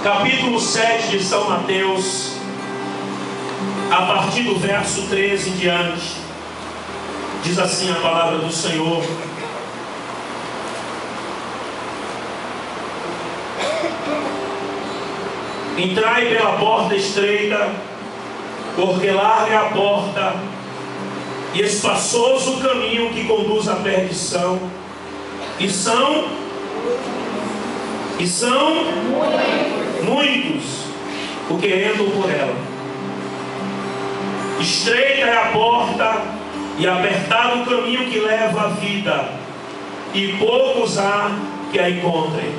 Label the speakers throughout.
Speaker 1: capítulo 7 de São Mateus, a partir do verso 13 em diante, diz assim a palavra do Senhor: entrai pela porta estreita, porque larga é a porta e espaçoso o caminho que conduz à perdição, e são muitos o que entram por ela. Estreita é a porta e apertado o caminho que leva à vida, e poucos há que a encontrem.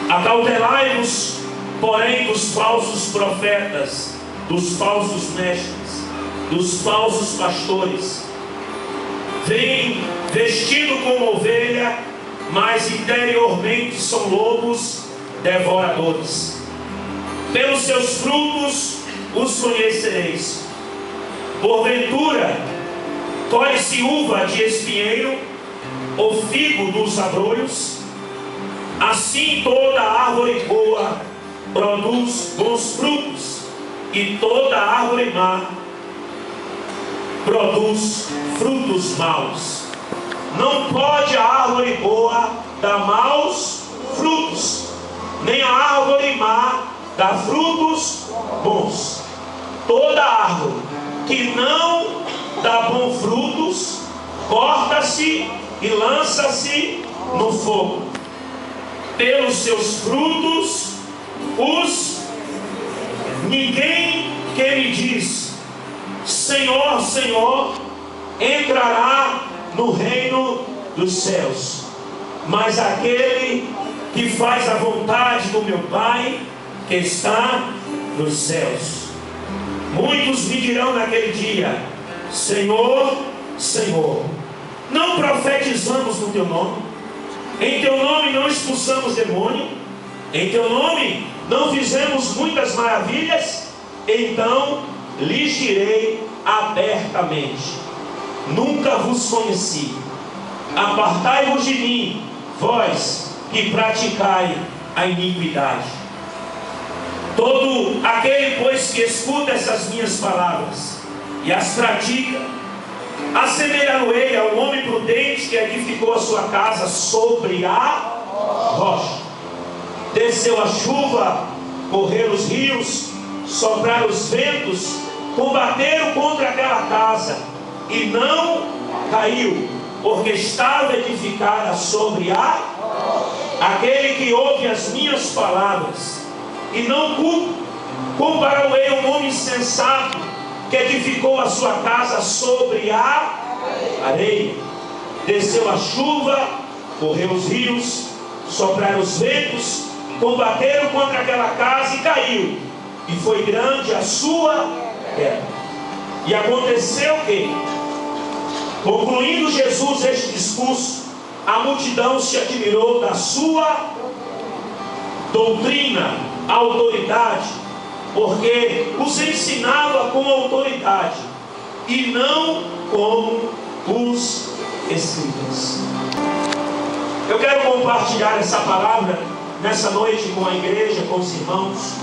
Speaker 1: Acautelai-vos, porém, dos falsos profetas, dos falsos mestres, dos falsos pastores. Vêm vestido como ovelha, mas interiormente são lobos devoradores. Pelos seus frutos os conhecereis. Porventura, colhe-se uva de espinheiro, ou figo dos abrolhos? Assim toda árvore boa produz bons frutos, e toda árvore má produz frutos maus. Não pode a árvore boa dar maus frutos, nem a árvore má dar frutos bons. Toda árvore que não dá bons frutos, corta-se e lança-se no fogo. Pelos seus frutos ninguém que me diz Senhor, Senhor, entrará no reino dos céus, mas aquele que faz a vontade do meu Pai que está nos céus. Muitos me dirão naquele dia: Senhor, Senhor, não profetizamos no teu nome? Em teu nome não expulsamos demônio? Em teu nome não fizemos muitas maravilhas? Então lhes direi abertamente: nunca vos conheci. Apartai-vos de mim, vós que praticai a iniquidade. Todo aquele, pois, que escuta essas minhas palavras e as pratica, assemelhá-lo-ei a um homem prudente que edificou a sua casa sobre a rocha. Desceu a chuva, correram os rios, sopraram os ventos, combateram contra aquela casa, e não caiu, porque estava edificada sobre a aquele que ouve as minhas palavras e não culpa. Comparou-ei um homem insensato que edificou a sua casa sobre a areia. Desceu a chuva, correu os rios, sopraram os ventos, combateram contra aquela casa e caiu, e foi grande a sua queda. E aconteceu que, concluindo Jesus este discurso, a multidão se admirou da sua doutrina, autoridade, porque os ensinava com autoridade e não como os escribas. Eu quero compartilhar essa palavra nessa noite com a igreja, com os irmãos.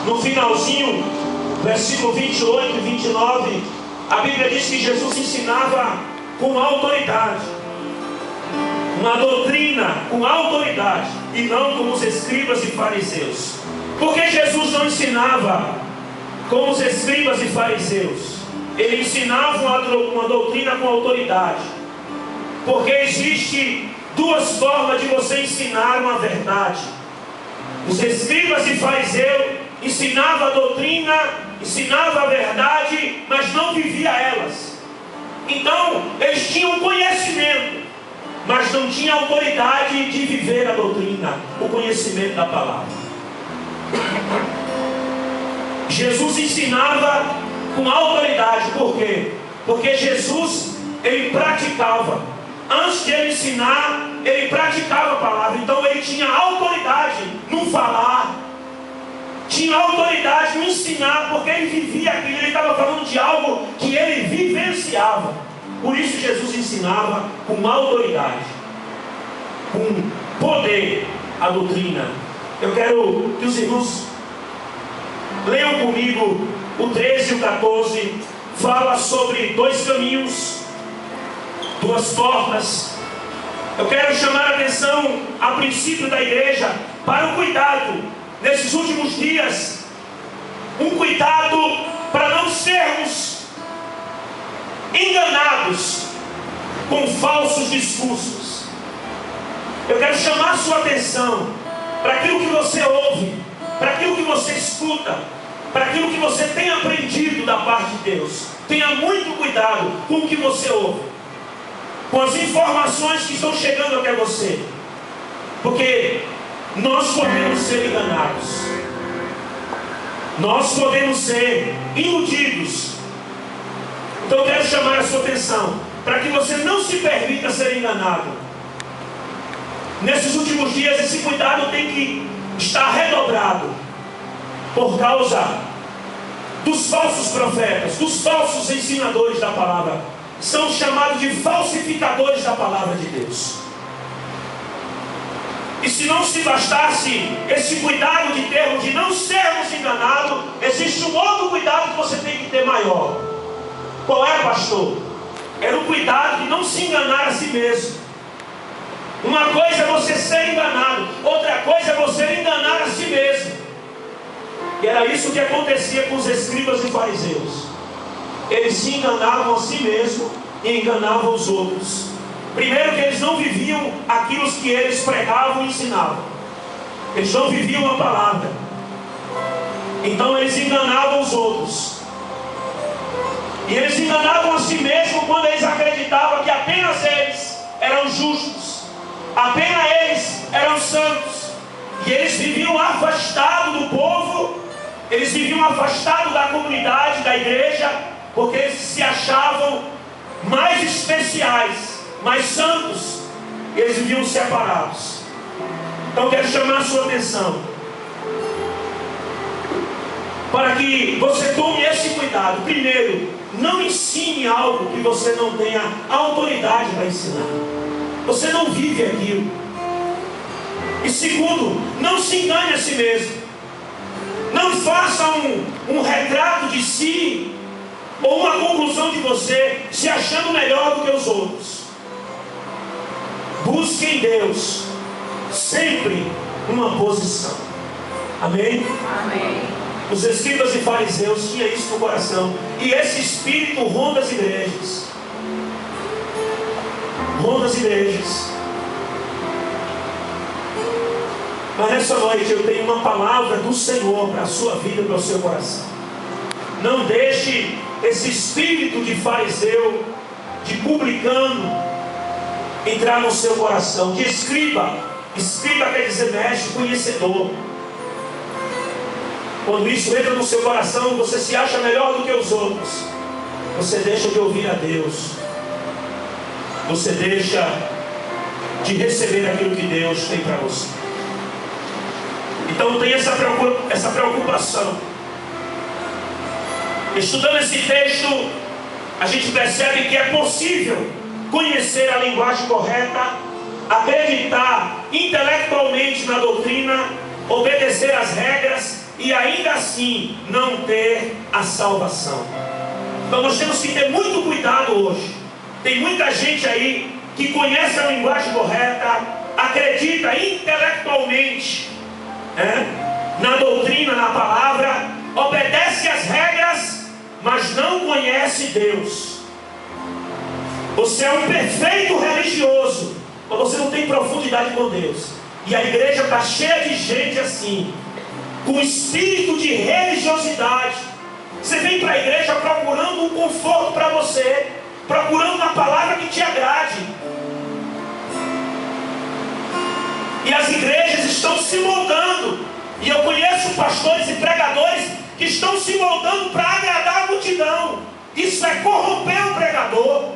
Speaker 1: No finalzinho, versículo 28 e 29, a Bíblia diz que Jesus ensinava com autoridade, uma doutrina com autoridade, e não como os escribas e fariseus. Por que Jesus não ensinava como os escribas e fariseus? Ele ensinava uma doutrina com autoridade, porque existe duas formas de você ensinar uma verdade. Os escribas e fariseus ensinavam a doutrina, ensinavam a verdade, mas não viviam elas. Então eles tinham conhecimento, mas não tinham autoridade de viver a doutrina, o conhecimento da palavra. Jesus ensinava com autoridade. Por quê? Porque Jesus, ele praticava. Antes de ele ensinar, ele praticava a palavra. Então ele tinha autoridade no falar, tinha autoridade no ensinar, porque ele vivia aquilo. Ele estava falando de algo que ele vivenciava. Por isso Jesus ensinava com autoridade, com poder, a doutrina. Eu quero que os irmãos leiam comigo o 13 e o 14. Fala sobre dois caminhos, duas formas. Eu quero chamar a atenção a princípio da igreja para o cuidado nesses últimos dias. Um cuidado para não sermos enganados com falsos discursos. Eu quero chamar a sua atenção para aquilo que você ouve, para aquilo que você escuta, para aquilo que você tem aprendido da parte de Deus. Tenha muito cuidado com o que você ouve, com as informações que estão chegando até você, porque nós podemos ser enganados, nós podemos ser iludidos. Então eu quero chamar a sua atenção para que você não se permita ser enganado. Nesses últimos dias esse cuidado tem que estar redobrado por causa dos falsos profetas, dos falsos ensinadores da palavra. São chamados de falsificadores da palavra de Deus. E se não se bastasse esse cuidado de termos de não sermos enganados, existe um outro cuidado que você tem que ter maior. Qual é, pastor? Era o cuidado de não se enganar a si mesmo. Uma coisa é você ser enganado, outra coisa é você enganar a si mesmo. E era isso que acontecia com os escribas e fariseus. Eles se enganavam a si mesmos e enganavam os outros. Primeiro que eles não viviam aquilo que eles pregavam e ensinavam. Eles não viviam a palavra. Então eles enganavam os outros. E eles enganavam a si mesmos quando eles acreditavam que apenas eles eram justos, apenas eles eram santos. E eles viviam afastados do povo, eles viviam afastados da comunidade, da igreja, porque eles se achavam mais especiais, mais santos. Eles viviam separados. Então eu quero chamar a sua atenção para que você tome esse cuidado. Primeiro, não ensine algo que você não tenha autoridade para ensinar. Você não vive aquilo. E segundo, não se engane a si mesmo. Não faça um retrato de si ou uma conclusão de você se achando melhor do que os outros. Busque em Deus sempre uma posição. Amém?
Speaker 2: Amém.
Speaker 1: Os escribas e fariseus tinham isso no coração. E esse espírito ronda as igrejas. Ronda as igrejas. Mas nessa noite eu tenho uma palavra do Senhor para a sua vida e para o seu coração. Não deixe esse espírito de fariseu, de publicano, entrar no seu coração. De escriba. Escriba quer dizer mestre, conhecedor. Quando isso entra no seu coração, você se acha melhor do que os outros. Você deixa de ouvir a Deus. Você deixa de receber aquilo que Deus tem para você. Então tem essa preocupação. Estudando esse texto, a gente percebe que é possível conhecer a linguagem correta, acreditar intelectualmente na doutrina, obedecer às regras e ainda assim não ter a salvação. Então nós temos que ter muito cuidado hoje. Tem muita gente aí que conhece a linguagem correta, acredita intelectualmente na doutrina, na palavra, obedece às regras, mas não conhece Deus. Você é um perfeito religioso, mas você não tem profundidade com Deus. E a igreja está cheia de gente assim, com espírito de religiosidade. Você vem para a igreja procurando um conforto para você, procurando uma palavra que te agrade. E as igrejas estão se moldando. E eu conheço pastores e pregadores que estão se moldando para agradar a multidão. Isso é corromper o pregador,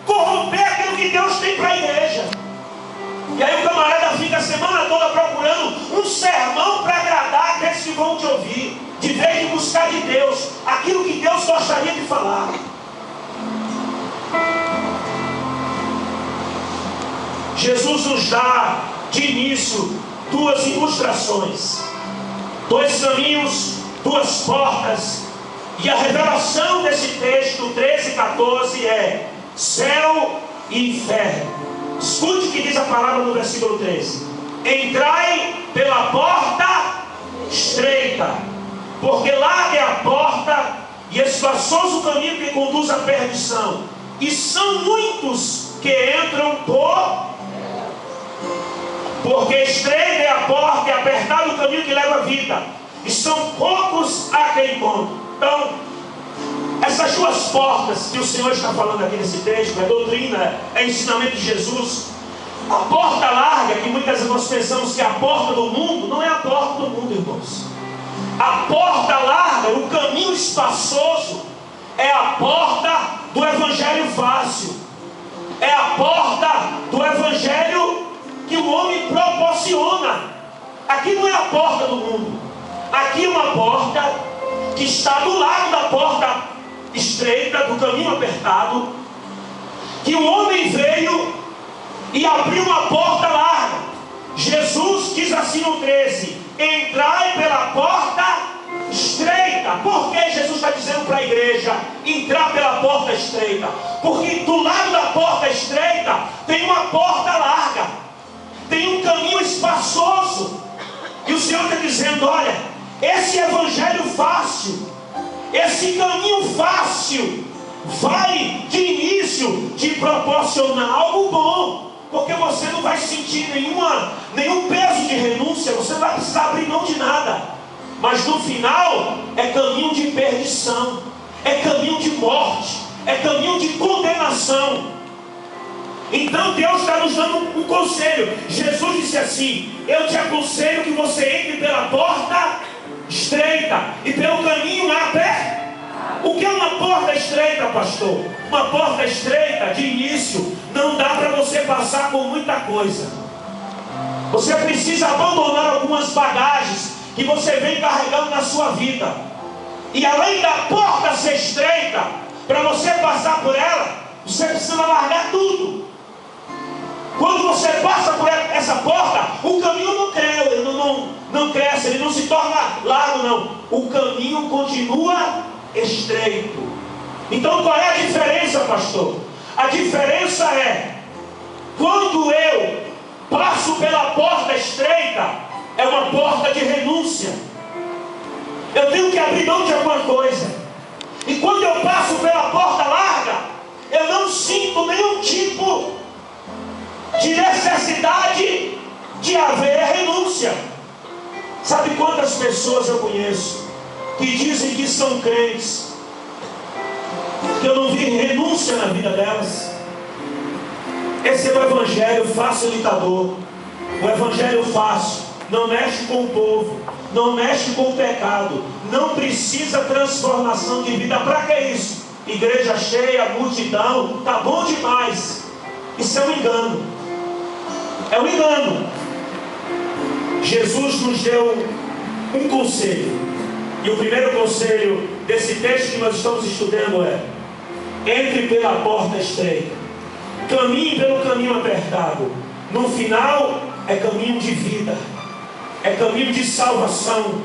Speaker 1: corromper aquilo que Deus tem para a igreja. E aí o camarada fica a semana toda procurando um sermão para agradar aqueles que vão te ouvir, de vez de buscar de Deus aquilo que Deus gostaria de falar. Jesus nos dá de início duas ilustrações, dois caminhos, duas portas. E a revelação desse texto 13 e 14 é céu e inferno. Escute o que diz a palavra no versículo 13: entrai pela porta estreita, porque larga é a porta e espaçoso o caminho que conduz à perdição, e são muitos que entram porque estreita é a porta e apertado o caminho que leva à vida, e são poucos a quem encontram. Então, essas duas portas que o Senhor está falando aqui nesse texto, é doutrina, é ensinamento de Jesus. A porta larga, que muitas vezes nós pensamos que é a porta do mundo, não é a porta do mundo, irmãos. A porta larga, o caminho espaçoso, é a porta do evangelho fácil, é a porta do evangelho que o homem proporciona. Aqui não é a porta do mundo, aqui é uma porta que está do lado da porta estreita, do caminho apertado, que o homem veio e abriu uma porta larga. Jesus diz assim no 13: entrai pela porta estreita. Por que Jesus está dizendo para a igreja entrar pela porta estreita? Porque do lado da porta estreita tem uma porta larga, tem um caminho espaçoso, e o Senhor está dizendo: olha, esse evangelho fácil, esse caminho fácil, vai de início te proporcionar algo bom, porque você não vai sentir nenhum peso de renúncia, você não vai precisar abrir mão de nada, mas no final é caminho de perdição, é caminho de morte, é caminho de condenação. Então Deus está nos dando um conselho. Jesus disse assim: eu te aconselho que você entre pela porta estreita e pelo caminho aberto. O que é uma porta estreita, pastor? Uma porta estreita, de início, não dá para você passar com muita coisa. Você precisa abandonar algumas bagagens que você vem carregando na sua vida. E além da porta ser estreita, para você passar por ela, você precisa largar tudo. Quando você passa por essa porta, o caminho não cresce, ele não se torna largo, não. O caminho continua estreito. Então qual é a diferença, pastor? A diferença é, quando eu passo pela porta estreita, é uma porta de renúncia. Eu tenho que abrir mão de alguma coisa. E quando eu passo pela porta larga, eu não sinto nenhum tipo de necessidade de haver renúncia. Sabe quantas pessoas eu conheço que dizem que são crentes, que eu não vi renúncia na vida delas? Esse é o evangelho facilitador. O evangelho fácil não mexe com o povo, não mexe com o pecado, não precisa transformação de vida. Para que isso? Igreja cheia, multidão, tá bom demais. Isso é um engano. É um engano. Jesus nos deu um conselho, e o primeiro conselho desse texto que nós estamos estudando é: entre pela porta estreita, caminhe pelo caminho apertado. No final é caminho de vida, é caminho de salvação,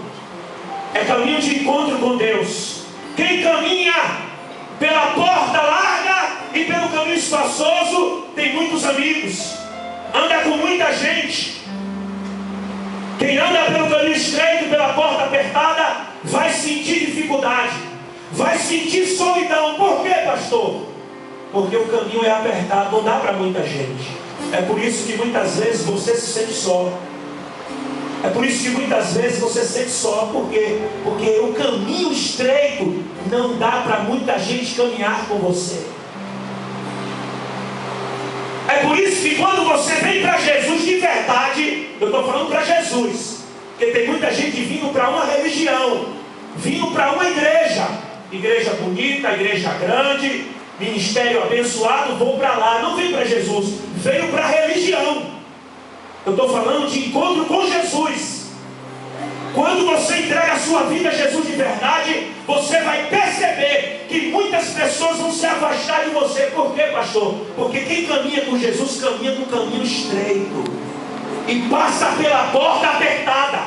Speaker 1: é caminho de encontro com Deus. Quem caminha pela porta larga e pelo caminho espaçoso tem muitos amigos, anda com muita gente. Quem anda pelo caminho estreito, pela porta apertada, vai sentir dificuldade, vai sentir solidão. Por quê, pastor? Porque o caminho é apertado, não dá para muita gente. É por isso que muitas vezes você se sente só. É por isso que muitas vezes você se sente só. Por quê? Porque o caminho estreito não dá para muita gente caminhar com você. É por isso que quando você vem para Jesus de verdade, eu estou falando para Jesus, porque tem muita gente vindo para uma religião, vindo para uma igreja bonita, igreja grande, ministério abençoado, vou para lá. Não veio para Jesus, veio para a religião. Eu estou falando de encontro com Jesus. Quando você entrega a sua vida a Jesus de verdade, você vai perceber que muitas pessoas vão se afastar de você. Por quê, pastor? Porque quem caminha com Jesus caminha no caminho estreito. e passa pela porta apertada.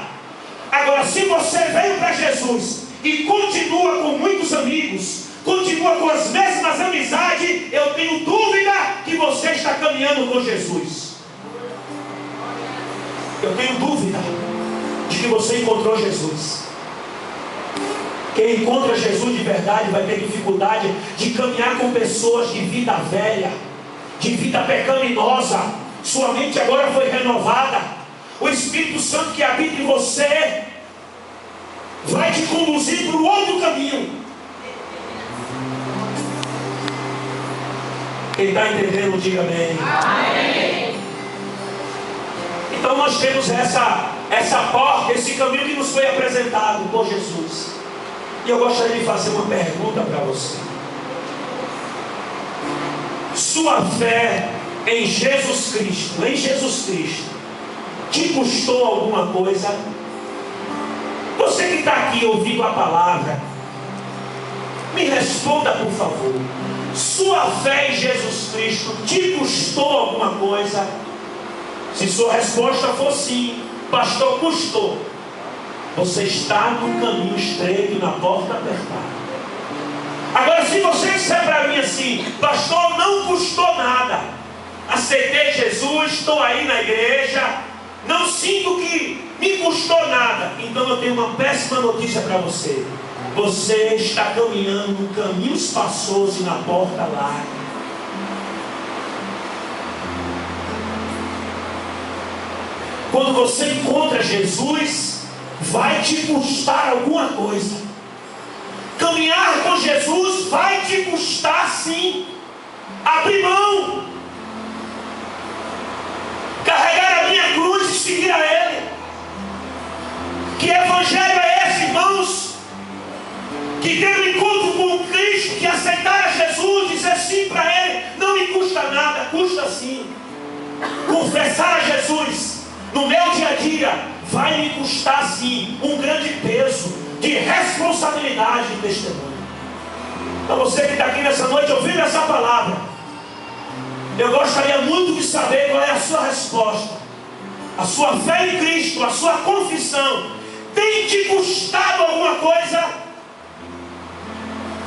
Speaker 1: Agora, se você veio para Jesus e continua com muitos amigos, continua com as mesmas amizades, eu tenho dúvida que você está caminhando com Jesus. Eu tenho dúvida de que você encontrou Jesus. Quem encontra Jesus de verdade vai ter dificuldade de caminhar com pessoas de vida velha, de vida pecaminosa. Sua mente agora foi renovada. O Espírito Santo que habita em você vai te conduzir para o outro caminho. Quem está entendendo, diga amém. Amém. Então nós temos essa porta, esse caminho que nos foi apresentado por Jesus. E eu gostaria de fazer uma pergunta para você. Sua fé em Jesus Cristo, te custou alguma coisa? Você que está aqui ouvindo a palavra, me responda por favor. Sua fé em Jesus Cristo te custou alguma coisa? Se sua resposta for sim, pastor, custou, você está no caminho estreito, na porta apertada. Agora, se você disser para mim assim, pastor, não custou nada, aceitei Jesus, estou aí na igreja, não sinto que me custou nada, então eu tenho uma péssima notícia para você. Você está caminhando um caminho espaçoso e na porta larga. Quando você encontra Jesus, vai te custar alguma coisa. Caminhar com Jesus vai te custar sim. Abrir mão, carregar a minha cruz e seguir a Ele. Que evangelho é esse, irmãos? Que ter um encontro com Cristo, que aceitar a Jesus, dizer sim para Ele, não me custa nada, custa sim. Confessar a Jesus no meu dia a dia vai me custar sim um grande peso de responsabilidade e testemunho. Então você que está aqui nessa noite ouvindo essa palavra, eu gostaria muito de saber qual é a sua resposta. A sua fé em Cristo, a sua confissão, tem te custado alguma coisa?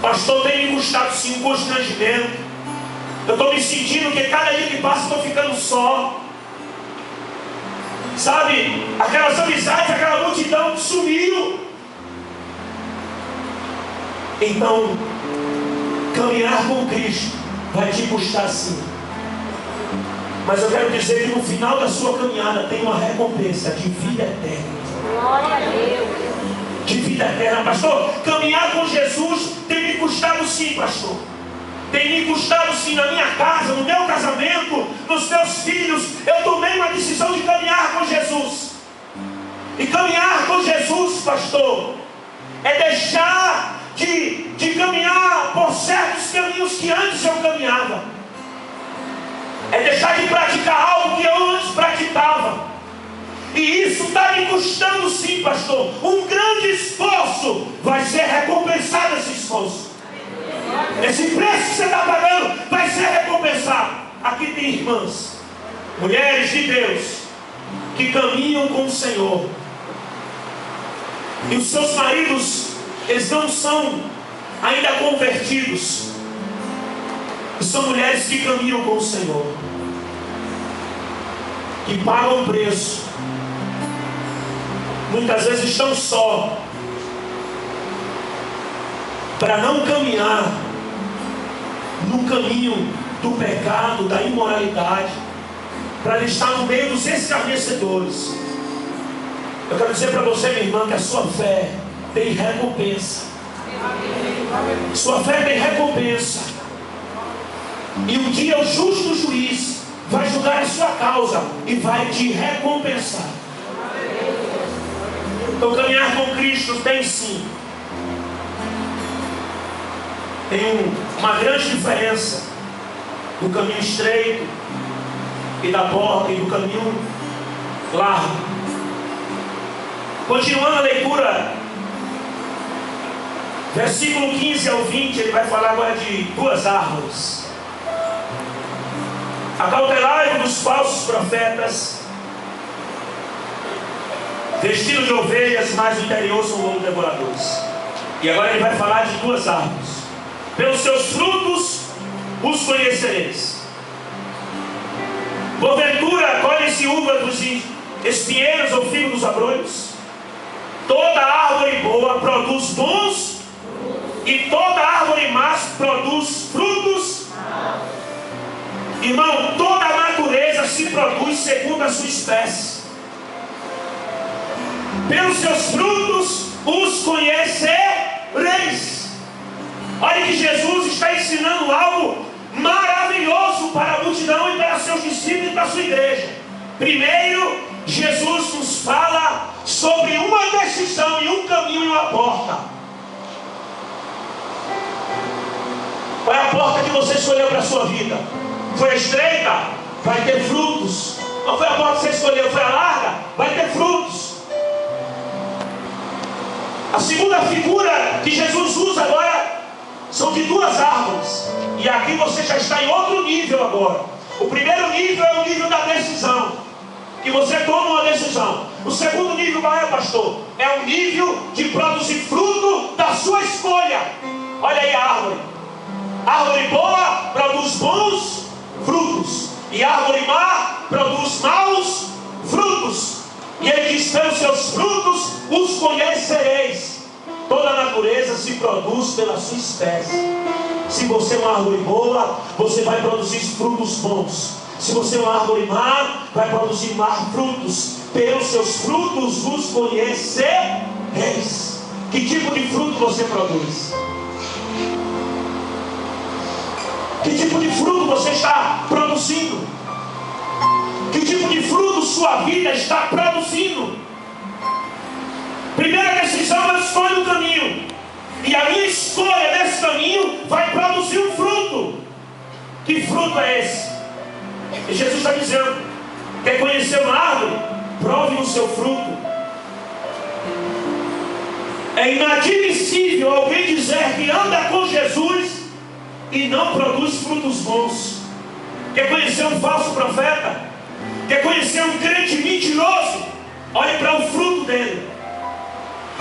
Speaker 1: Pastor, tem me custado sim um constrangimento. Eu estou me sentindo que cada dia que passa estou ficando só. Sabe, aquelas amizades, aquela multidão sumiu. Então, caminhar com Cristo vai te custar sim. Mas eu quero dizer que no final da sua caminhada tem uma recompensa de vida eterna. Glória a Deus. De vida eterna, pastor. Caminhar com Jesus tem me custado sim, pastor. Tem me custado sim na minha casa, no meu casamento, nos meus filhos. Eu tomei uma decisão de caminhar com Jesus. E caminhar com Jesus, pastor, é deixar de caminhar por certos caminhos que antes eu caminhava. É deixar de praticar algo que eu antes praticava. E isso está me custando sim, pastor. Um grande esforço vai ser recompensado esse esforço. Esse preço que você está pagando vai ser recompensado. Aqui tem irmãs, mulheres de Deus, que caminham com o Senhor. E os seus maridos, eles não são ainda convertidos. E são mulheres que caminham com o Senhor, que pagam o preço. Muitas vezes estão só, para não caminhar no caminho do pecado, da imoralidade, para estar no meio dos escarnecedores. Eu quero dizer para você, minha irmã, que a sua fé tem recompensa. Sua fé tem recompensa. E um dia o justo juiz vai julgar a sua causa e vai te recompensar. Então caminhar com Cristo tem sim. Tem uma grande diferença do caminho estreito e da porta e do caminho largo. Continuando a leitura, versículo 15 ao 20, ele vai falar agora de duas árvores. Acautelai-vos dos falsos profetas, vestido de ovelhas, mas no interior são lobos devoradores. E agora ele vai falar de duas árvores. Pelos seus frutos os conhecereis. Porventura colhem-se uvas dos espinheiros ou figos dos abrolhos? Toda árvore boa produz bons, e toda árvore má produz frutos. Irmão, toda a natureza se produz segundo a sua espécie. Pelos seus frutos os conhecereis. Olha que Jesus está ensinando algo maravilhoso para a multidão e para seus discípulos e para a sua igreja. Primeiro, Jesus nos fala sobre uma decisão e um caminho e uma porta. Qual é a porta que você escolheu para a sua vida? Foi a estreita? Vai ter frutos. Não foi a porta que você escolheu, foi a larga? Vai ter frutos. A segunda figura que Jesus usa agora são de duas árvores. E aqui você já está em outro nível agora. O primeiro nível é o nível da decisão, que você toma uma decisão. O segundo nível qual é, pastor? É o nível de produzir fruto da sua escolha. Olha aí a árvore. Árvore boa produz bons frutos, e árvore má produz maus frutos. E ele diz: pelos seus frutos os conhecereis. Toda a natureza se produz pela sua espécie. Se você é uma árvore boa, você vai produzir frutos bons. Se você é uma árvore má, vai produzir maus frutos. Pelos seus frutos os conhecereis. Que tipo de fruto você produz? Que tipo de fruto você está produzindo? Que tipo de fruto sua vida está produzindo? Primeira decisão, eu escolho o caminho. E a minha escolha desse caminho vai produzir um fruto. Que fruto é esse? E Jesus está dizendo: quer conhecer uma árvore? Prove o seu fruto. É inadmissível alguém dizer que anda com Jesus e não produz frutos bons. Quer conhecer um falso profeta? Quer conhecer um crente mentiroso? Olhe para o fruto dele.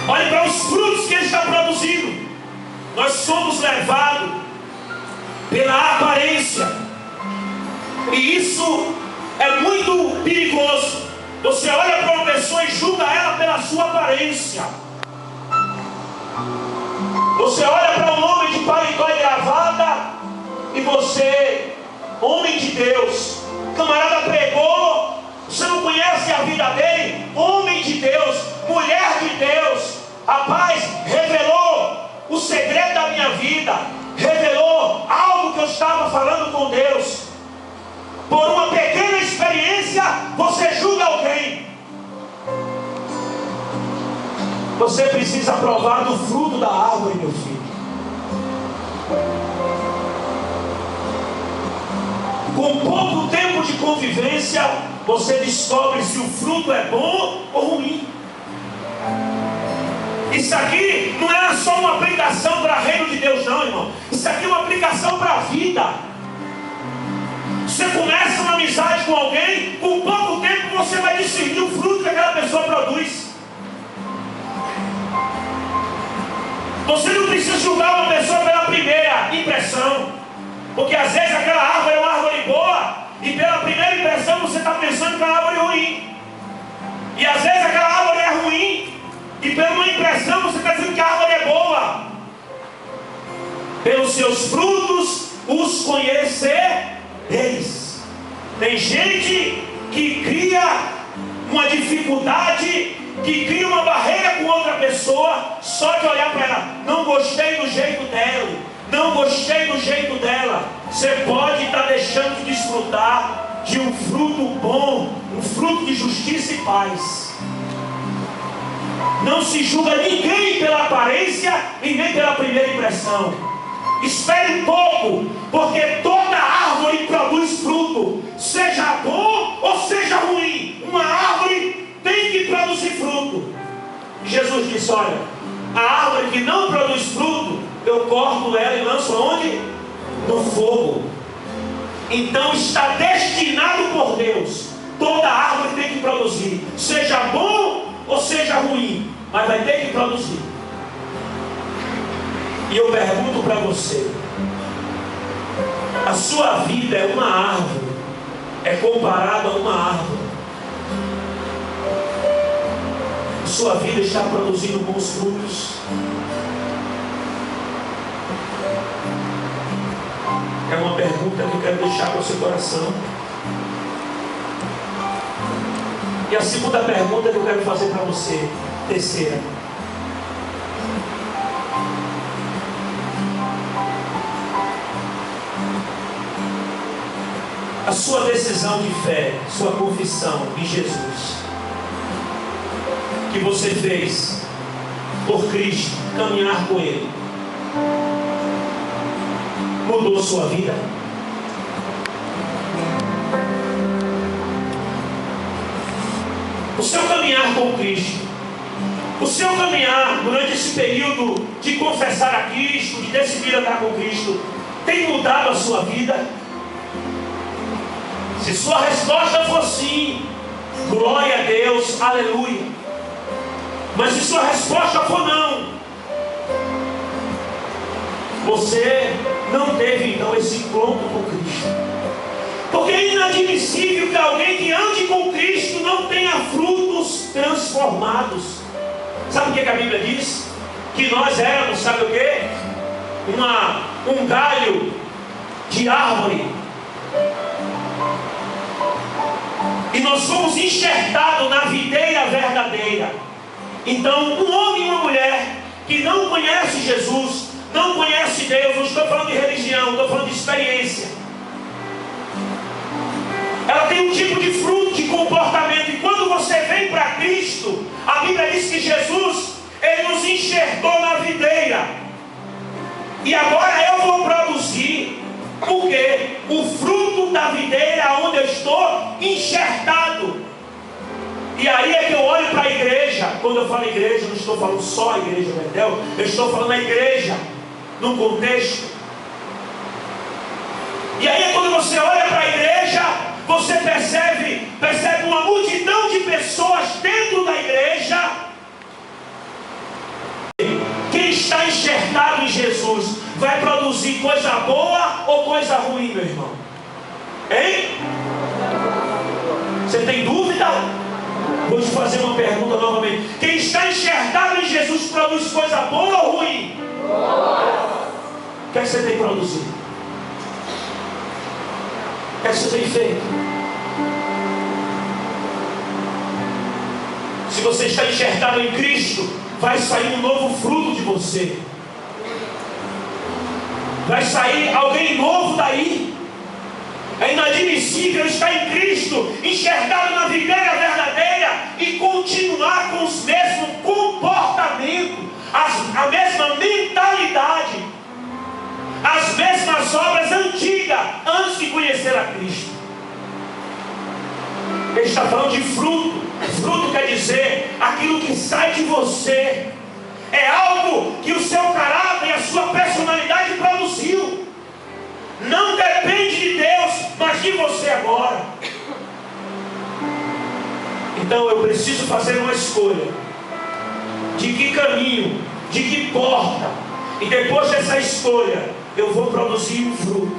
Speaker 1: Olhe para os frutos que ele está produzindo. Nós somos levados pela aparência, e isso é muito perigoso. Você olha para uma pessoa e julga ela pela sua aparência. Você olha para um homem de paletó e gravata, e você, homem de Deus, camarada pregou, você não conhece a vida dele, homem de Deus, mulher de Deus, rapaz, revelou o segredo da minha vida, revelou algo que eu estava falando com Deus. Por uma pequena experiência, você julga alguém. Você precisa provar do fruto da árvore, meu filho. Com pouco tempo de convivência, você descobre se o fruto é bom ou ruim. Isso aqui não é só uma aplicação para o reino de Deus, não, irmão. Isso aqui é uma aplicação para a vida. Você começa uma amizade com alguém, com pouco tempo você vai discernir o fruto que aquela pessoa produz. Você não precisa julgar uma pessoa pela primeira impressão, porque às vezes aquela árvore é uma árvore boa, e pela primeira impressão você está pensando que é uma árvore ruim. E às vezes aquela árvore é ruim, e pela uma impressão você está dizendo que a árvore é boa. Pelos seus frutos os conhecereis. Tem gente que cria uma dificuldade, que cria uma barreira com outra pessoa, só de olhar para ela. Não gostei do jeito dela, não gostei do jeito dela. Você pode estar deixando de desfrutar de um fruto bom, um fruto de justiça e paz. Não se julga ninguém pela aparência e nem pela primeira impressão. Espere um pouco, porque toda árvore produz fruto, seja bom ou seja ruim. Uma árvore tem que produzir fruto. Jesus disse: olha, a árvore que não produz fruto, eu corto ela e lanço onde? No fogo. Então está destinado por Deus. Toda árvore tem que produzir, seja bom ou seja ruim, mas vai ter que produzir. E eu pergunto para você: a sua vida é uma árvore, é comparada a uma árvore? A sua vida está produzindo bons frutos? É uma pergunta que eu quero deixar para o seu coração. E a segunda pergunta que eu quero fazer para você, terceira: a sua decisão de fé, sua confissão em Jesus, que você fez por Cristo, caminhar com Ele, mudou sua vida? O seu caminhar com Cristo, o seu caminhar durante esse período de confessar a Cristo, de decidir andar com Cristo, tem mudado a sua vida? Se sua resposta for sim, glória a Deus, aleluia. Mas se sua resposta for não, você não teve então esse encontro com Cristo. Porque é inadmissível que alguém que ande com Cristo não tenha frutos transformados. Sabe o que a Bíblia diz? Que nós éramos, sabe o que? Um galho de árvore. E nós fomos enxertados na videira verdadeira. Então, um homem e uma mulher que não conhece Jesus, não conhece Deus, não estou falando de religião, estou falando de experiência. Ela tem um tipo de fruto, de comportamento. E quando você vem para Cristo, a Bíblia diz que Jesus, Ele nos enxertou na videira. E agora eu vou produzir o quê? O fruto da videira onde eu estou enxertado. E aí é que eu olho para a igreja. Quando eu falo igreja, eu não estou falando só a igreja Betel, eu estou falando a igreja num contexto. E aí é quando você olha para a igreja, você percebe uma multidão de pessoas dentro da igreja. Quem está enxertado em Jesus vai produzir coisa boa ou coisa ruim, meu irmão? Hein? Você tem dúvida? Vou te fazer uma pergunta novamente. Quem está enxertado em Jesus produz coisa boa ou ruim? O que é que você tem produzido? O que é que você tem feito? Se você está enxertado em Cristo, vai sair um novo fruto de você. Vai sair alguém novo daí. É inadmissível estar em Cristo, enxertado na videira verdadeira e continuar com os mesmos comportamentos, a mesma mentalidade, as mesmas obras antigas antes de conhecer a Cristo. Ele está falando de fruto. Fruto quer dizer aquilo que sai de você. É algo que o seu caráter e a sua personalidade produziu. Não depende de Deus, mas de você agora. Então eu preciso fazer uma escolha. De que caminho, de que porta. E depois dessa escolha, eu vou produzir um fruto.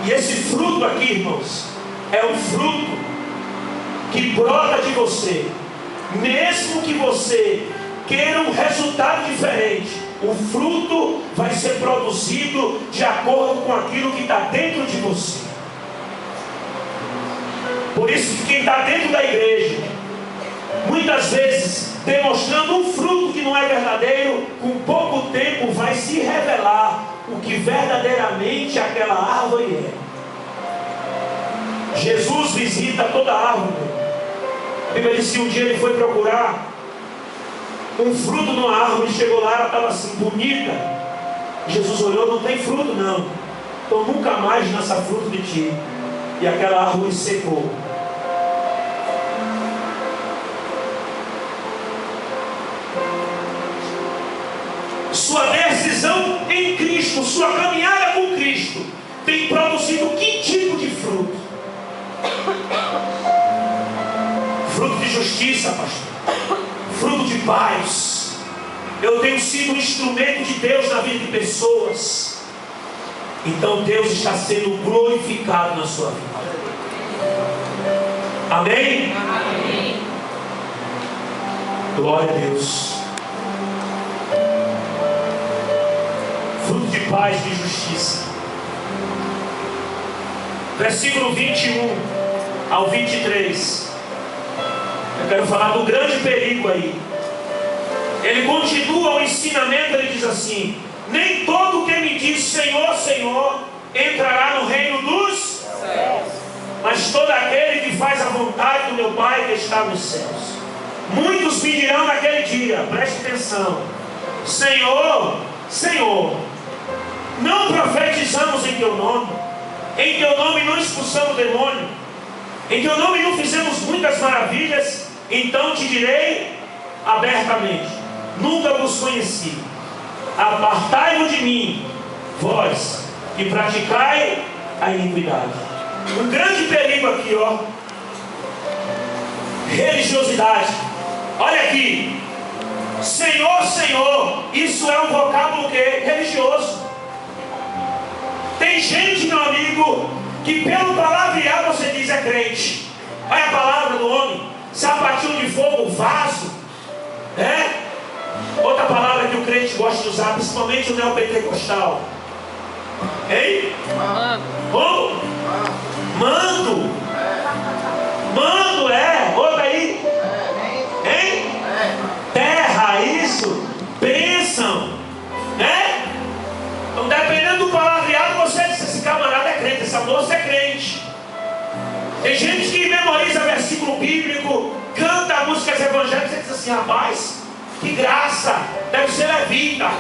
Speaker 1: E esse fruto aqui, irmãos, é um fruto que brota de você. Mesmo que você queira um resultado diferente, o fruto vai ser produzido de acordo com aquilo que está dentro de você. Por isso que quem está dentro da igreja, muitas vezes demonstrando um fruto que não é verdadeiro, com pouco tempo vai se revelar o que verdadeiramente aquela árvore é. Jesus visita toda árvore. A Bíblia diz que um dia ele foi procurar um fruto numa árvore, chegou lá, ela estava assim, bonita. Jesus olhou, não tem fruto não, então nunca mais nasça fruto de ti. E aquela árvore secou. Sua decisão em Cristo, sua caminhada com Cristo, tem produzido que tipo de fruto? Fruto de justiça. justiça, pastor, fruto de paz. Eu tenho sido um instrumento de Deus na vida de pessoas. Então Deus está sendo glorificado na sua vida. Amém? Amém. Glória a Deus. Fruto de paz e de justiça. Versículo 21 ao 23. Eu quero falar do grande perigo aí. Ele continua o ensinamento, ele diz assim: nem todo que me diz Senhor, Senhor entrará no reino dos céus, mas todo aquele que faz a vontade do meu Pai que está nos céus. Muitos me dirão naquele dia, preste atenção: Senhor, Senhor, não profetizamos em teu nome, em teu nome não expulsamos demônio, em teu nome não fizemos muitas maravilhas. Então te direi abertamente: nunca vos conheci. Apartai-vos de mim, vós que praticai a iniquidade. Um grande perigo aqui, ó. Religiosidade. Olha aqui. Senhor, Senhor, isso é um vocábulo que religioso. Tem gente, meu amigo, que pelo palavrear você diz é crente. Olha a palavra do homem: sapatinho de fogo, vaso. Outra palavra que o crente gosta de usar, principalmente o neopentecostal. Hein? Como? Mando. Mando, outra aí. Hein? Terra, isso. Bênção. Então, dependendo do palavreado, você diz: esse camarada é crente, essa moça é crente. Tem gente que memoriza versículo bíblico, canta músicas evangélicas e diz assim: rapaz, que graça, deve ser levita.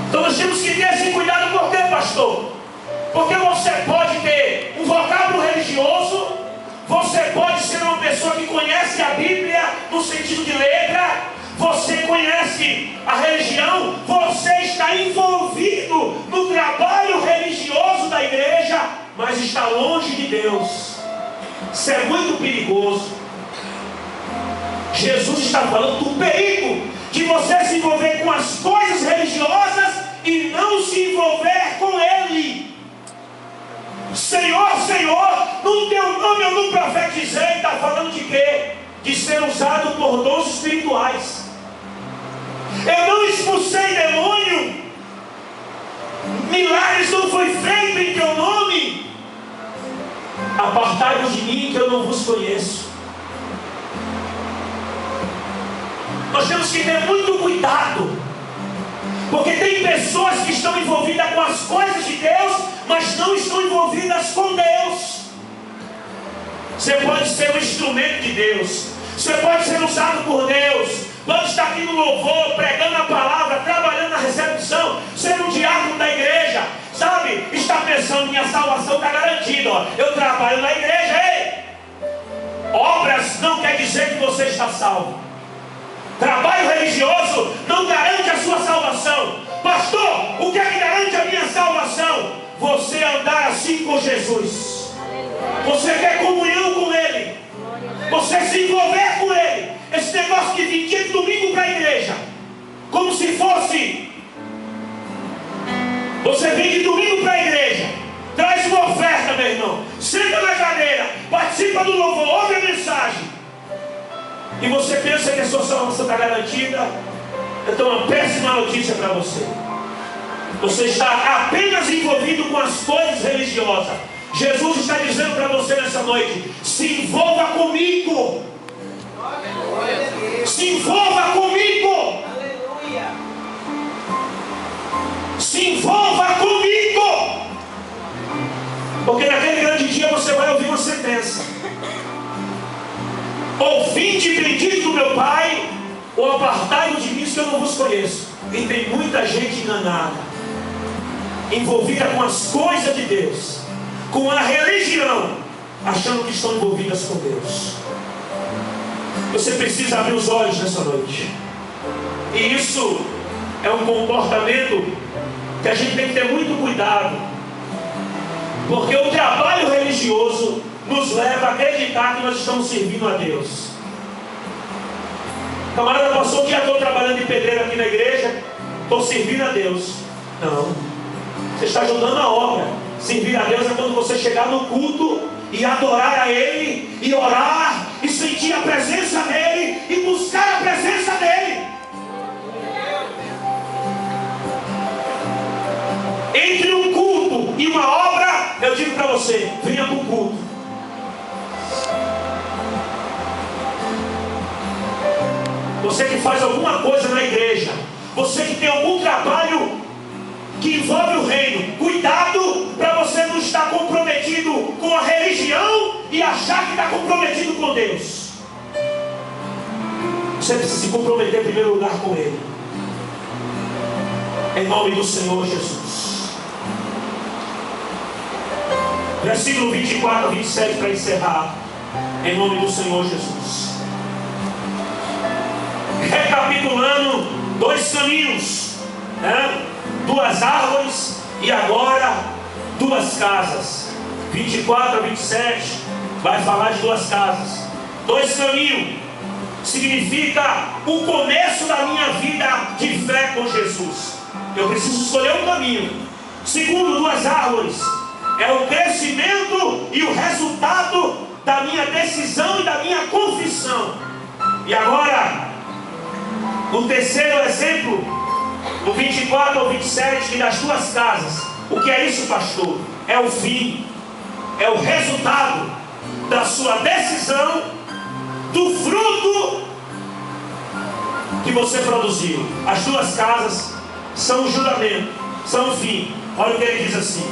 Speaker 1: Então nós temos que ter esse cuidado. Por quê, pastor? Porque você pode ter um vocábulo religioso, você pode ser uma pessoa que conhece a Bíblia no sentido de letra, você conhece a religião, você está envolvido no trabalho religioso da igreja, mas está longe de Deus. Isso é muito perigoso. Jesus está falando do perigo de você se envolver com as coisas religiosas e não se envolver com Ele. Senhor, Senhor, no teu nome eu não profetizei. Está falando de quê? De ser usado por dons espirituais. Eu não expulsei demônio, milagres não foi feito em teu nome. Apartai-vos de mim que eu não vos conheço. Nós temos que ter muito cuidado, porque tem pessoas que estão envolvidas com as coisas de Deus, mas não estão envolvidas com Deus. Você pode ser um instrumento de Deus, você pode ser usado por Deus, pode estar aqui no louvor, pregando a palavra, trabalhando na recepção, ser um diácono da igreja, sabe? Está pensando: minha salvação está garantida, ó. Eu trabalho na igreja. Ei! Obras não quer dizer que você está salvo. Trabalho religioso não garante a sua salvação. Pastor, o que é que garante a minha salvação? Você andar assim com Jesus. Você quer comunhão com Ele, você se envolver com Ele. Esse negócio de vir dia de domingo para a igreja, como se fosse, você vem de domingo para a igreja, traz uma oferta, meu irmão, senta na cadeira, participa do louvor, ouve a mensagem, e você pensa que a sua salvação está garantida. Então, uma péssima notícia para você: você está apenas envolvido com as coisas religiosas. Jesus está dizendo para você nessa noite: se envolva comigo. Se envolva comigo. Se envolva comigo. Porque naquele grande dia você vai ouvir uma sentença: ou vinde bendito do meu Pai, ou apartai-vos de mim que eu não vos conheço. E tem muita gente enganada, envolvida com as coisas de Deus, com a religião, achando que estão envolvidas com Deus. Você precisa abrir os olhos nessa noite. E isso é um comportamento que a gente tem que ter muito cuidado, porque o trabalho religioso nos leva a acreditar que nós estamos servindo a Deus. Camarada, passou que já estou trabalhando de pedreiro aqui na igreja, estou servindo a Deus. Não, você está ajudando a obra. Servir a Deus é quando você chegar no culto e adorar a Ele, e orar, e sentir a presença dEle, e buscar a presença dEle. Entre um culto e uma obra, eu digo para você, venha para o culto. Você que faz alguma coisa na igreja, você que tem algum trabalho que envolve o reino, cuidado para você não estar comprometido com a religião e achar que está comprometido com Deus. Você precisa se comprometer em primeiro lugar com Ele, em nome do Senhor Jesus. Versículo 24 a 27 para encerrar, em nome do Senhor Jesus. Recapitulando, 2 caminhos, né? 2 árvores e agora 2 casas. 24 a 27 vai falar de 2 casas. 2 caminhos significa o começo da minha vida de fé com Jesus. Eu preciso escolher um caminho. Segundo, 2 árvores é o crescimento e o resultado da minha decisão e da minha confissão. E agora, o terceiro exemplo, do 24 ao 27, das 2 casas. O que é isso, pastor? É o fim, é o resultado da sua decisão, do fruto que você produziu. As 2 casas são o juramento, são o fim. Olha o que ele diz assim: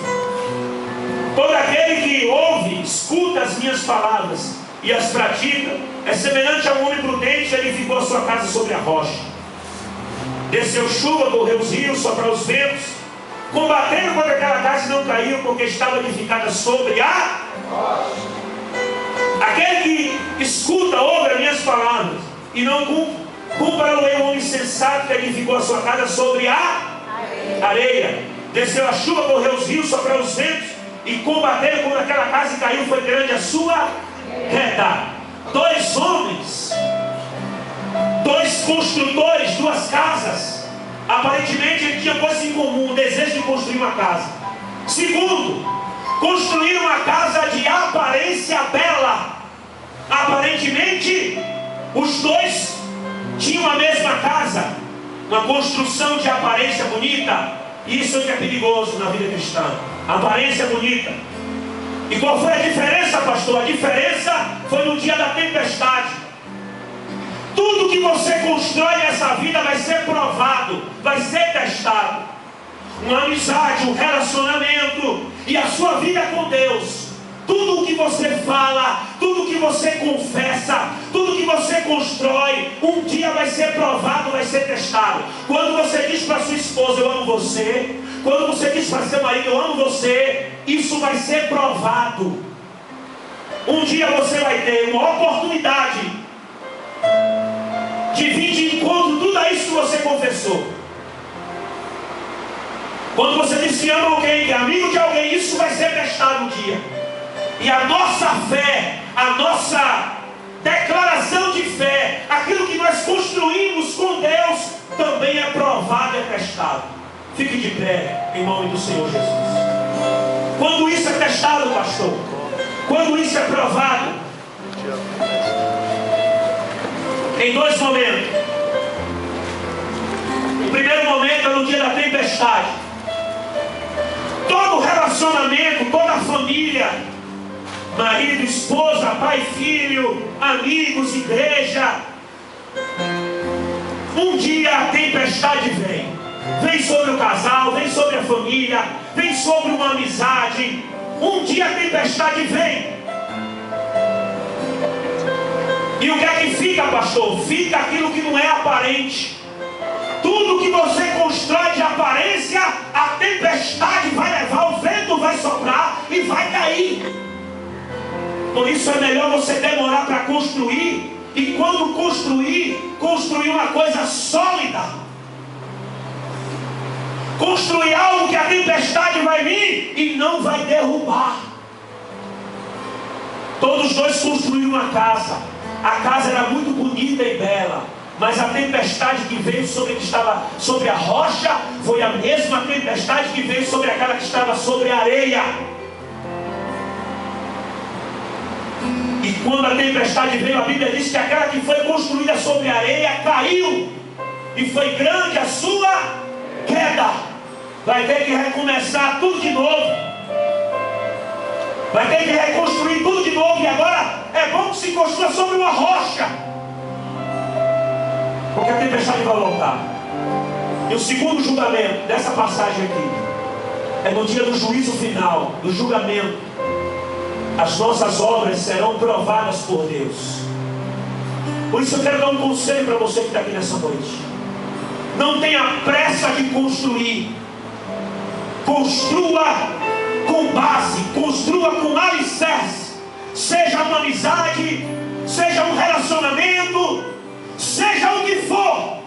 Speaker 1: todo aquele que ouve, escuta as minhas palavras e as pratica, é semelhante a um homem prudente que edificou a sua casa sobre a rocha. Desceu chuva, correu os rios, sopraram os ventos, combateram contra aquela casa e não caiu, porque estava edificada sobre a rocha. Aquele que escuta, ouve as minhas palavras e não cumpre, compará-lo-ei um homem sensato que edificou a sua casa sobre a areia. Desceu a chuva, correu os rios, sopraram os ventos e combateram contra aquela casa e caiu, foi grande a sua queda. 2 homens, 2 construtores, 2 casas. Aparentemente ele tinha coisas em comum, o desejo de construir uma casa. Segundo, construir uma casa de aparência bela. Aparentemente os 2 tinham a mesma casa, uma construção de aparência bonita. Isso é que é perigoso na vida cristã, aparência bonita. E qual foi a diferença, pastor? A diferença foi no dia da tempestade. Tudo que você constrói nessa vida vai ser provado, vai ser testado. Uma amizade, um relacionamento e a sua vida com Deus. Tudo o que você fala, tudo que você confessa, tudo que você constrói, um dia vai ser provado, vai ser testado. Quando você diz para sua esposa, eu amo você. Quando você diz para seu marido, eu amo você, isso vai ser provado. Um dia você vai ter uma oportunidade de vir de encontro tudo a isso que você confessou. Quando você diz que ama alguém, que é amigo de alguém, isso vai ser testado um dia. E a nossa fé, a nossa declaração de fé, aquilo que nós construímos com Deus, também é provado e é testado. Fique de pé, em nome do Senhor Jesus. Quando isso é testado, pastor, quando isso é provado, em 2 momentos. O primeiro momento é no dia da tempestade. Todo relacionamento, toda a família, marido, esposa, pai, filho, amigos, igreja, um dia a tempestade vem. Vem sobre o casal, vem sobre a família, vem sobre uma amizade. Um dia a tempestade vem. E o que é que fica, pastor? Fica aquilo que não é aparente. Tudo que você constrói de aparência, a tempestade vai levar, o vento vai soprar e vai cair. Por isso é melhor você demorar para construir. E quando construir uma coisa sólida. Construir algo que a tempestade vai vir e não vai derrubar. Todos dois construíram uma casa. A casa era muito bonita e bela, mas a tempestade que veio sobre que estava sobre a rocha foi a mesma tempestade que veio sobre aquela que estava sobre a areia. E quando a tempestade veio, a Bíblia diz que aquela que foi construída sobre a areia caiu, e foi grande a sua queda. Vai ter que recomeçar tudo de novo, vai ter que reconstruir tudo de novo. E agora é bom que se construa sobre uma rocha, porque a tempestade vai voltar. E o segundo julgamento dessa passagem aqui é no dia do juízo final, do julgamento. As nossas obras serão provadas por Deus. Por isso eu quero dar um conselho para você que está aqui nessa noite. Não tenha pressa de construir. Construa com base, construa com alicerce. Seja uma amizade, seja um relacionamento, seja o que for.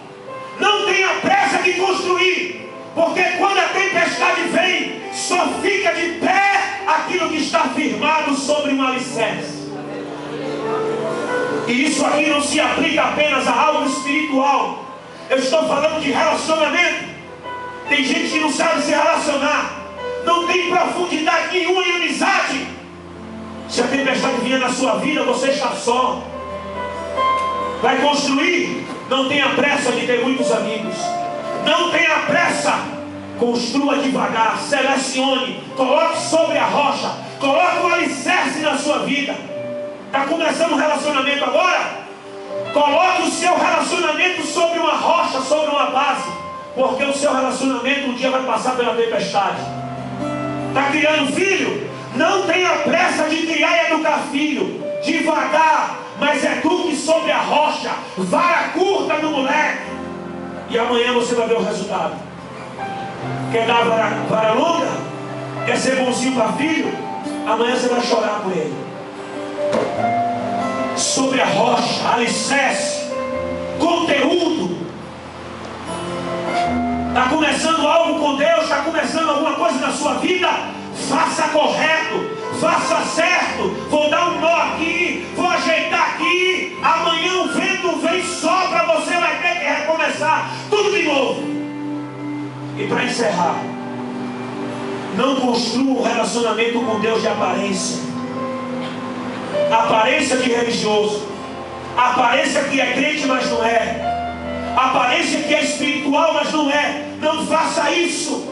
Speaker 1: Não tenha pressa de construir, porque quando a tempestade vem, só fica de pé aquilo que está firmado sobre um alicerce. E isso aqui não se aplica apenas a algo espiritual. Eu estou falando de relacionamento. Tem gente que não sabe se relacionar, não tem profundidade nenhuma em amizade. Se a tempestade vier na sua vida, você está só. Vai construir, não tenha pressa de ter muitos amigos. Não tenha pressa. Construa devagar, selecione, coloque sobre a rocha, coloque um alicerce na sua vida. Está começando um relacionamento agora? Coloque o seu relacionamento sobre uma rocha, sobre uma base, porque o seu relacionamento um dia vai passar pela tempestade. Está criando filho? Não tenha pressa de criar e educar filho. Devagar, mas eduque sobre a rocha. Vara curta no moleque, e amanhã você vai ver o resultado. Quer dar vara longa? Quer ser bonzinho para filho? Amanhã você vai chorar por ele. Sobre a rocha, alicerce, conteúdo. Está começando algo com Deus, está começando alguma coisa na sua vida, faça correto, faça certo. Vou dar um nó aqui, vou ajeitar aqui. Amanhã o vento vem, sopra, você vai ter que recomeçar tudo de novo. E para encerrar, não construa um relacionamento com Deus de aparência. Aparência de religioso, aparência que é crente, mas não é. Aparência que é espiritual, mas não é. Não faça isso.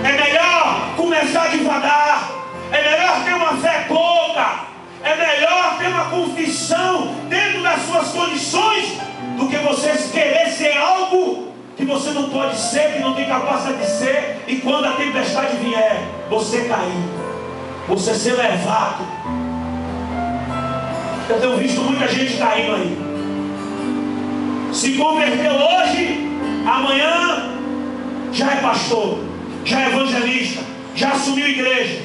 Speaker 1: É melhor começar devagar. É melhor ter uma fé pouca. É melhor ter uma confissão dentro das suas condições, do que você querer ser algo que você não pode ser, que não tem capacidade de ser, e quando a tempestade vier, você cair, você ser levado. Eu tenho visto muita gente caindo aí. Se converteu hoje, amanhã já é pastor, já é evangelista, já assumiu igreja.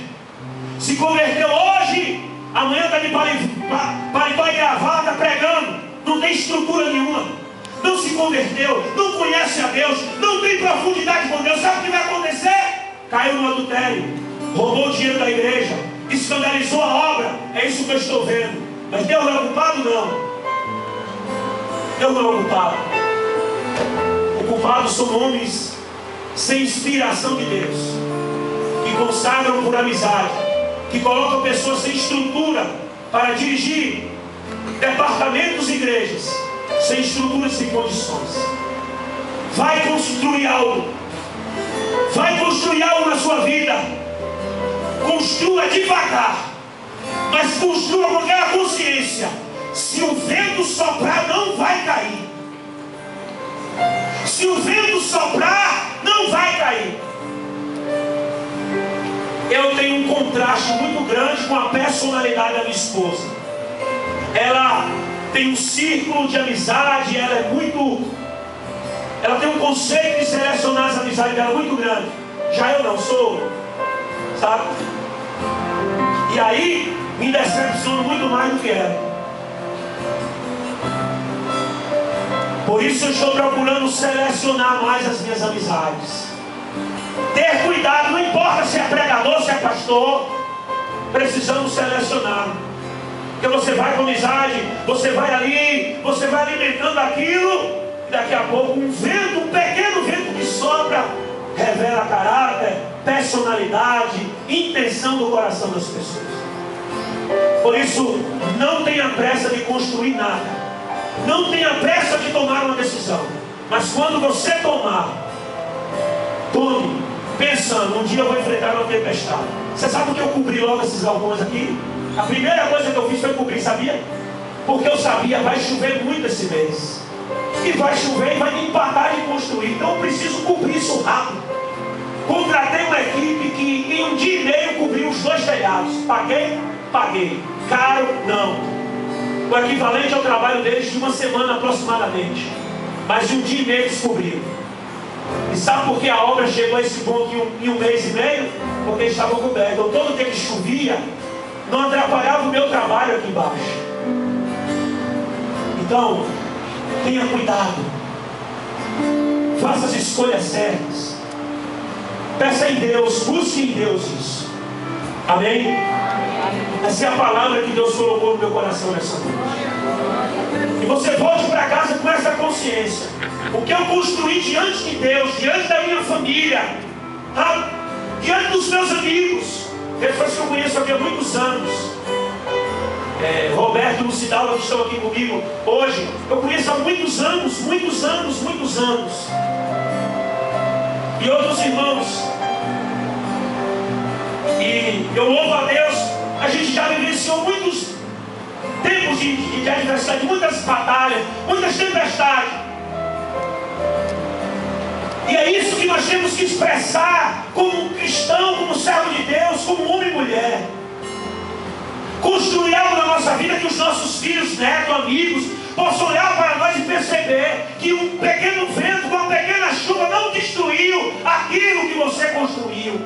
Speaker 1: Se converteu hoje, amanhã está de paletó e gravata pregando. Não tem estrutura nenhuma. Não se converteu, não conhece a Deus, não tem profundidade com Deus. Sabe o que vai acontecer? Caiu no adultério, roubou o dinheiro da igreja, escandalizou a obra. É isso que eu estou vendo. Mas Deus não é culpado? Não. Deus não é o culpado. O culpado são homens sem inspiração de Deus, que consagram por amizade, que colocam pessoas sem estrutura para dirigir departamentos e igrejas, sem estrutura e sem condições. Vai construir algo. Vai construir algo na sua vida. Construa devagar, mas construa com aquela consciência: se o vento soprar, não vai cair. Se o vento soprar, não vai cair. Eu tenho um contraste muito grande com a personalidade da minha esposa. Ela tem um círculo de amizade, ela tem um conceito de selecionar as amizades dela muito grande. Já eu não sou, sabe? E aí me decepciono muito mais do que ela. Por isso eu estou procurando selecionar mais as minhas amizades. Ter cuidado, não importa se é pregador, se é pastor. precisamos selecionar. Porque você vai com amizade, você vai ali, você vai alimentando aquilo, e daqui a pouco um vento, um pequeno vento que sopra, revela caráter, personalidade, intenção do coração das pessoas. Por isso, não tenha pressa de construir nada. Não tenha pressa de tomar uma decisão. Mas quando você tomar, tome, pensando, um dia eu vou enfrentar uma tempestade. Você sabe por que eu cobri logo esses galpões aqui? A primeira coisa que eu fiz foi cobrir, sabia? Porque eu sabia, vai chover muito esse mês. E vai chover e vai me empatar de construir. Então eu preciso cobrir isso rápido. Contratei uma equipe que em um dia e meio cobriu os 2 telhados. Paguei? Paguei. Caro? Não. O equivalente ao trabalho deles de uma semana aproximadamente. Mas em um dia e meio eles cobriram. E sabe por que a obra chegou a esse ponto em um mês e meio? Porque eles estavam cobertos. Então todo tempo que chovia, não atrapalhava o meu trabalho aqui embaixo. Então, tenha cuidado. Faça as escolhas certas. Peça em Deus, busque em Deus isso. Amém? Essa é a palavra que Deus colocou no meu coração nessa noite. E você volte para casa com essa consciência. O que eu construí diante de Deus, diante da minha família, diante dos meus amigos, pessoas que eu conheço aqui há muitos anos, Roberto e Lucidalva, que estão aqui comigo hoje, eu conheço há muitos anos, muitos anos, muitos anos. E outros irmãos. E eu louvo a Deus, a gente já vivenciou muitos tempos de adversidade, muitas batalhas, muitas tempestades. E é isso que nós temos que expressar como cristão, como servo de Deus, como homem e mulher. Construir algo na nossa vida que os nossos filhos, netos, amigos possam olhar para nós e perceber que um pequeno vento, uma pequena chuva não destruiu aquilo que você construiu.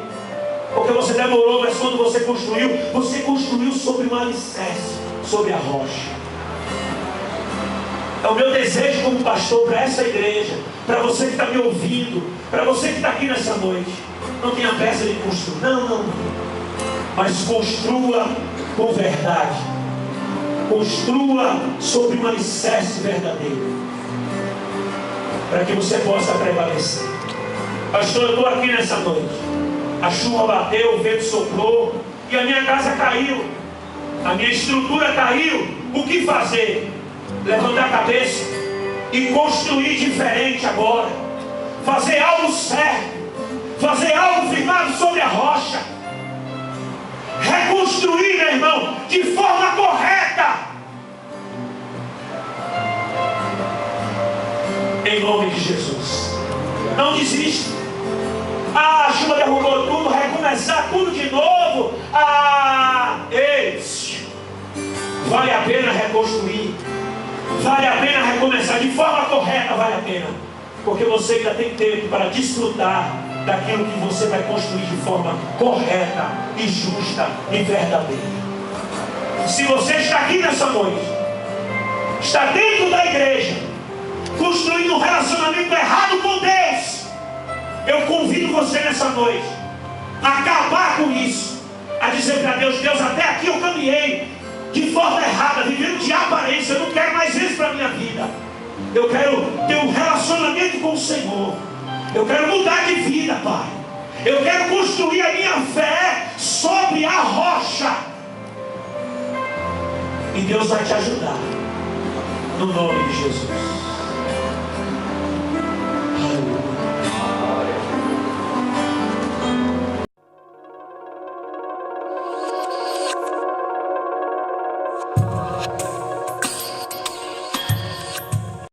Speaker 1: Porque você demorou, mas quando você construiu sobre um alicerce, sobre a rocha. É o meu desejo como pastor para essa igreja, para você que está me ouvindo, para você que está aqui nessa noite. Não tenha pressa de construir, não. Mas construa com verdade. Construa sobre um alicerce verdadeiro, para que você possa prevalecer. Pastor, eu estou aqui nessa noite. A chuva bateu, o vento soprou e a minha casa caiu, a minha estrutura caiu. O que fazer? Levantar a cabeça e construir diferente agora. Fazer algo certo, fazer algo firmado sobre a rocha. Reconstruir, meu irmão, de forma correta. Em nome de Jesus. Não desista. A chuva derrubou tudo, recomeçar tudo de novo. Vale a pena reconstruir. Vale a pena recomeçar de forma correta, vale a pena. Porque você ainda tem tempo para desfrutar daquilo que você vai construir de forma correta e justa e verdadeira. Se você está aqui nessa noite, está dentro da igreja, construindo um relacionamento errado com Deus, eu convido você nessa noite a acabar com isso, a dizer para Deus: Deus, até aqui eu caminhei de forma errada, vivendo de aparência, eu não quero mais isso para a minha vida. Eu quero ter um relacionamento com o Senhor. Eu quero mudar de vida, Pai. Eu quero construir a minha fé sobre a rocha. E Deus vai te ajudar, no nome de Jesus.